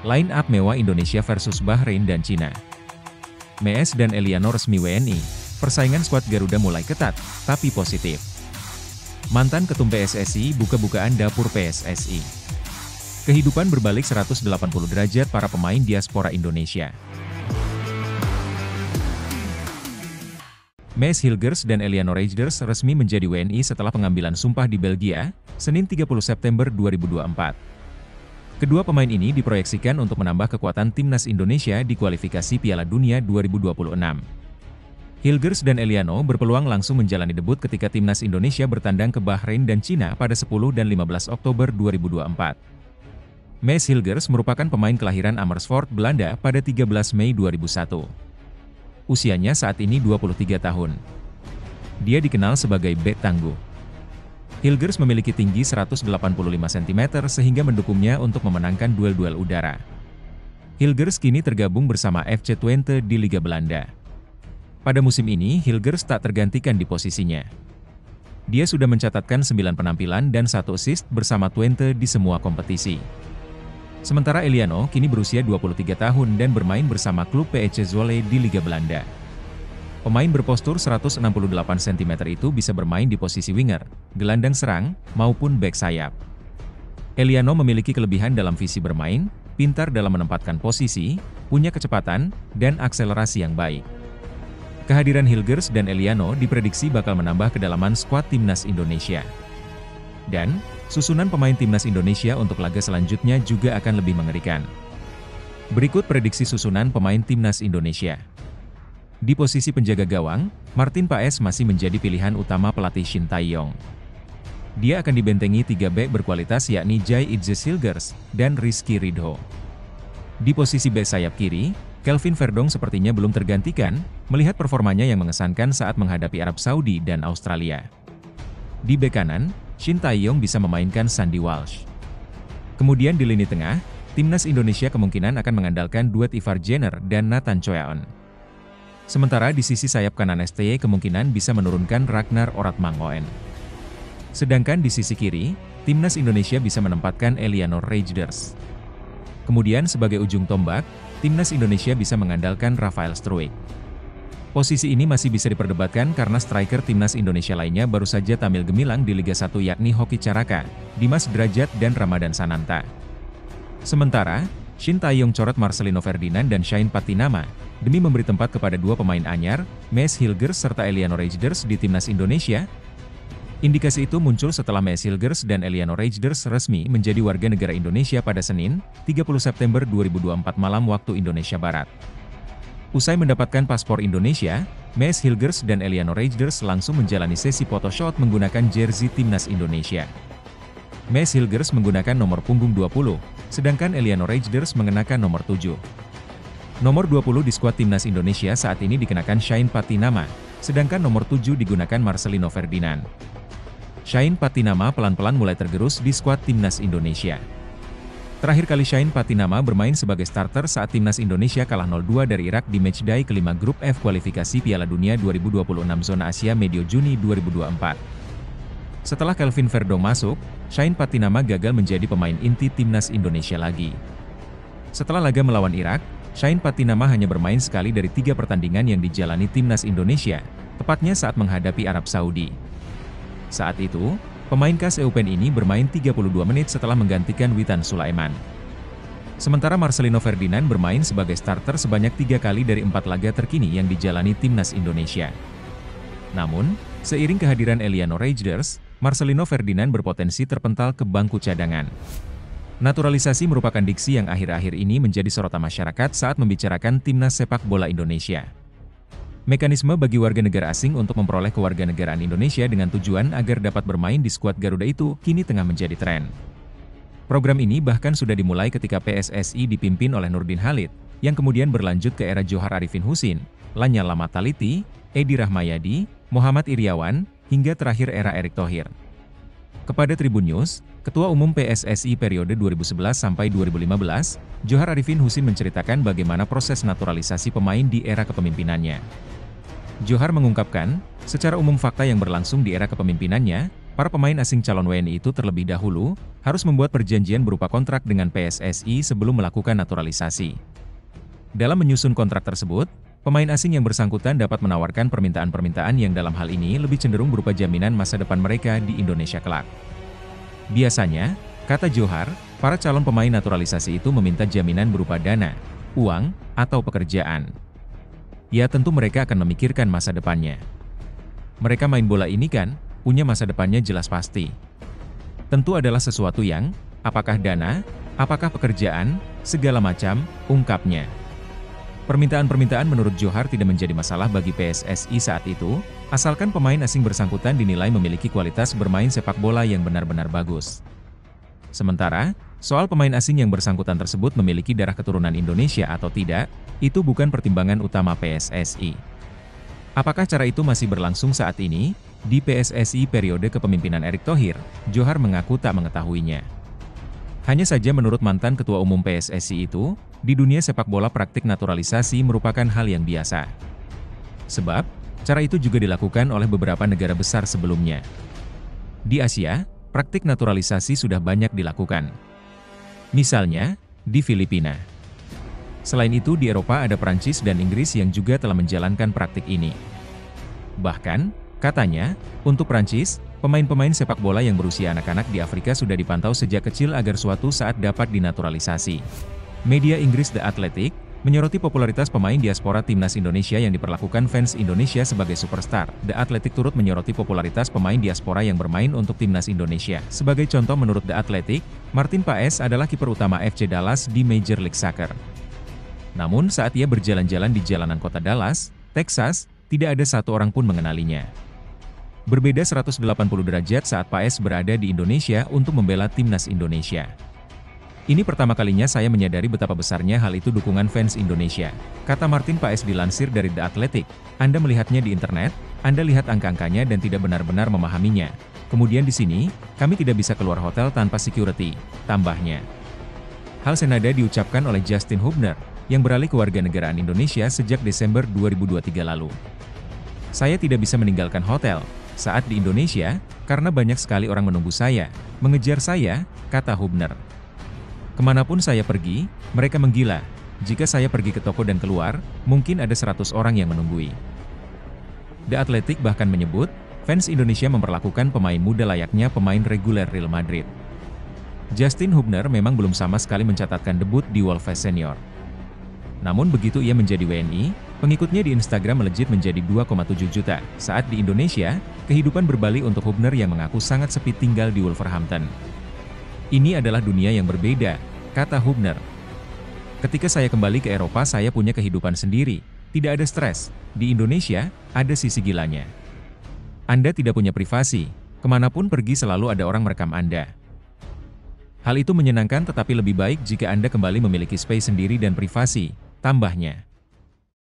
Line up mewah Indonesia versus Bahrain dan Cina. Mees dan Eliano resmi WNI, persaingan skuad Garuda mulai ketat, tapi positif. Mantan Ketum PSSI buka-bukaan dapur PSSI. Kehidupan berbalik 180 derajat para pemain diaspora Indonesia. Mees Hilgers dan Eliano Reijnders resmi menjadi WNI setelah pengambilan sumpah di Belgia, Senin 30 September 2024. Kedua pemain ini diproyeksikan untuk menambah kekuatan timnas Indonesia di kualifikasi Piala Dunia 2026. Hilgers dan Eliano berpeluang langsung menjalani debut ketika timnas Indonesia bertandang ke Bahrain dan Cina pada 10 dan 15 Oktober 2024. Mees Hilgers merupakan pemain kelahiran Amersfoort, Belanda pada 13 Mei 2001. Usianya saat ini 23 tahun. Dia dikenal sebagai bek tangguh. Hilgers memiliki tinggi 185 cm sehingga mendukungnya untuk memenangkan duel-duel udara. Hilgers kini tergabung bersama FC Twente di Liga Belanda. Pada musim ini, Hilgers tak tergantikan di posisinya. Dia sudah mencatatkan 9 penampilan dan 1 assist bersama Twente di semua kompetisi. Sementara Eliano kini berusia 23 tahun dan bermain bersama klub PEC Zwolle di Liga Belanda. Pemain berpostur 168 cm itu bisa bermain di posisi winger, gelandang serang, maupun bek sayap. Eliano memiliki kelebihan dalam visi bermain, pintar dalam menempatkan posisi, punya kecepatan, dan akselerasi yang baik. Kehadiran Hilgers dan Eliano diprediksi bakal menambah kedalaman skuad timnas Indonesia. Dan, susunan pemain timnas Indonesia untuk laga selanjutnya juga akan lebih mengerikan. Berikut prediksi susunan pemain timnas Indonesia. Di posisi penjaga gawang, Martin Paes masih menjadi pilihan utama pelatih Shin Tae-yong. Dia akan dibentengi 3 bek berkualitas yakni Jai Idzes Hilgers dan Rizky Ridho. Di posisi bek sayap kiri, Kelvin Verdong sepertinya belum tergantikan, melihat performanya yang mengesankan saat menghadapi Arab Saudi dan Australia. Di bek kanan, Shin Tae-yong bisa memainkan Sandy Walsh. Kemudian di lini tengah, timnas Indonesia kemungkinan akan mengandalkan duet Ivar Jenner dan Nathan Choeon. Sementara di sisi sayap kanan STY kemungkinan bisa menurunkan Ragnar Oratmangoen. Sedangkan di sisi kiri, timnas Indonesia bisa menempatkan Eliano Reijnders. Kemudian sebagai ujung tombak, timnas Indonesia bisa mengandalkan Rafael Struijk. Posisi ini masih bisa diperdebatkan karena striker timnas Indonesia lainnya baru saja tampil gemilang di Liga 1 yakni Hoki Caraka, Dimas Derajat dan Ramadan Sananta. Sementara, Shin Tae-yong coret Marcelino Ferdinand dan Shain Patinama, demi memberi tempat kepada dua pemain anyar, Mees Hilgers serta Eliano Reijnders di timnas Indonesia. Indikasi itu muncul setelah Mees Hilgers dan Eliano Reijnders resmi menjadi warga negara Indonesia pada Senin, 30 September 2024 malam waktu Indonesia Barat. Usai mendapatkan paspor Indonesia, Mees Hilgers dan Eliano Reijnders langsung menjalani sesi photoshoot menggunakan jersey timnas Indonesia. Mees Hilgers menggunakan nomor punggung 20, sedangkan Eliano Reijnders mengenakan nomor 7. Nomor 20 di skuad timnas Indonesia saat ini dikenakan Shain Patinama, sedangkan nomor 7 digunakan Marcelino Ferdinand. Shain Patinama pelan-pelan mulai tergerus di skuad timnas Indonesia. Terakhir kali Shain Patinama bermain sebagai starter saat timnas Indonesia kalah 0-2 dari Irak di matchday kelima grup F kualifikasi Piala Dunia 2026 zona Asia medio Juni 2024. Setelah Kelvin Verdong masuk, Shain Patinama gagal menjadi pemain inti timnas Indonesia lagi. Setelah laga melawan Irak, Shain Patinama hanya bermain sekali dari 3 pertandingan yang dijalani timnas Indonesia, tepatnya saat menghadapi Arab Saudi. Saat itu, pemain khas Eupen ini bermain 32 menit setelah menggantikan Witan Sulaiman. Sementara Marcelino Ferdinand bermain sebagai starter sebanyak 3 kali dari 4 laga terkini yang dijalani timnas Indonesia. Namun, seiring kehadiran Eliano Reijnders, Marcelino Ferdinand berpotensi terpental ke bangku cadangan. Naturalisasi merupakan diksi yang akhir-akhir ini menjadi sorotan masyarakat saat membicarakan timnas sepak bola Indonesia. Mekanisme bagi warga negara asing untuk memperoleh kewarganegaraan Indonesia dengan tujuan agar dapat bermain di skuad Garuda itu kini tengah menjadi tren. Program ini bahkan sudah dimulai ketika PSSI dipimpin oleh Nurdin Halid, yang kemudian berlanjut ke era Johar Arifin Husin, Lanyala Mataliti, Edi Rahmayadi, Muhammad Iriawan, hingga terakhir era Erick Thohir. Kepada Tribun News, Ketua Umum PSSI periode 2011 sampai 2015, Johar Arifin Husin menceritakan bagaimana proses naturalisasi pemain di era kepemimpinannya. Johar mengungkapkan, secara umum fakta yang berlangsung di era kepemimpinannya, para pemain asing calon WNI itu terlebih dahulu harus membuat perjanjian berupa kontrak dengan PSSI sebelum melakukan naturalisasi. Dalam menyusun kontrak tersebut, pemain asing yang bersangkutan dapat menawarkan permintaan-permintaan yang dalam hal ini lebih cenderung berupa jaminan masa depan mereka di Indonesia kelak. Biasanya, kata Johar, para calon pemain naturalisasi itu meminta jaminan berupa dana, uang, atau pekerjaan. Ya tentu mereka akan memikirkan masa depannya. Mereka main bola ini kan, punya masa depannya jelas pasti. Tentu adalah sesuatu yang, apakah dana, apakah pekerjaan, segala macam, ungkapnya. Permintaan-permintaan menurut Johar tidak menjadi masalah bagi PSSI saat itu, asalkan pemain asing bersangkutan dinilai memiliki kualitas bermain sepak bola yang benar-benar bagus. Sementara, soal pemain asing yang bersangkutan tersebut memiliki darah keturunan Indonesia atau tidak, itu bukan pertimbangan utama PSSI. Apakah cara itu masih berlangsung saat ini? Di PSSI periode kepemimpinan Erick Thohir, Johar mengaku tak mengetahuinya. Hanya saja menurut mantan Ketua Umum PSSI itu, di dunia sepak bola praktik naturalisasi merupakan hal yang biasa. Sebab, cara itu juga dilakukan oleh beberapa negara besar sebelumnya. Di Asia, praktik naturalisasi sudah banyak dilakukan. Misalnya, di Filipina. Selain itu di Eropa ada Prancis dan Inggris yang juga telah menjalankan praktik ini. Bahkan, katanya, untuk Prancis, pemain-pemain sepak bola yang berusia anak-anak di Afrika sudah dipantau sejak kecil agar suatu saat dapat dinaturalisasi. Media Inggris The Athletic menyoroti popularitas pemain diaspora timnas Indonesia yang diperlakukan fans Indonesia sebagai superstar. The Athletic turut menyoroti popularitas pemain diaspora yang bermain untuk timnas Indonesia. Sebagai contoh menurut The Athletic, Martin Paes adalah kiper utama FC Dallas di Major League Soccer. Namun saat ia berjalan-jalan di jalanan kota Dallas, Texas, tidak ada satu orang pun mengenalinya. Berbeda 180 derajat saat Paes berada di Indonesia untuk membela timnas Indonesia. Ini pertama kalinya saya menyadari betapa besarnya hal itu dukungan fans Indonesia, kata Martin Paes dilansir dari The Athletic. Anda melihatnya di internet, Anda lihat angka-angkanya dan tidak benar-benar memahaminya. Kemudian di sini, kami tidak bisa keluar hotel tanpa security, tambahnya. Hal senada diucapkan oleh Justin Hubner, yang beralih ke warganegaraan Indonesia sejak Desember 2023 lalu. Saya tidak bisa meninggalkan hotel saat di Indonesia, karena banyak sekali orang menunggu saya, mengejar saya, kata Hubner. Kemanapun saya pergi, mereka menggila. Jika saya pergi ke toko dan keluar, mungkin ada 100 orang yang menunggui. The Athletic bahkan menyebut, fans Indonesia memperlakukan pemain muda layaknya pemain reguler Real Madrid. Justin Hubner memang belum sama sekali mencatatkan debut di Wolves Senior. Namun begitu ia menjadi WNI, pengikutnya di Instagram melejit menjadi 2,7 juta. Saat di Indonesia, kehidupan berbalik untuk Hubner yang mengaku sangat sepi tinggal di Wolverhampton. Ini adalah dunia yang berbeda, kata Hubner. Ketika saya kembali ke Eropa saya punya kehidupan sendiri, tidak ada stres. Di Indonesia, ada sisi gilanya. Anda tidak punya privasi, kemanapun pergi selalu ada orang merekam Anda. Hal itu menyenangkan tetapi lebih baik jika Anda kembali memiliki space sendiri dan privasi, tambahnya.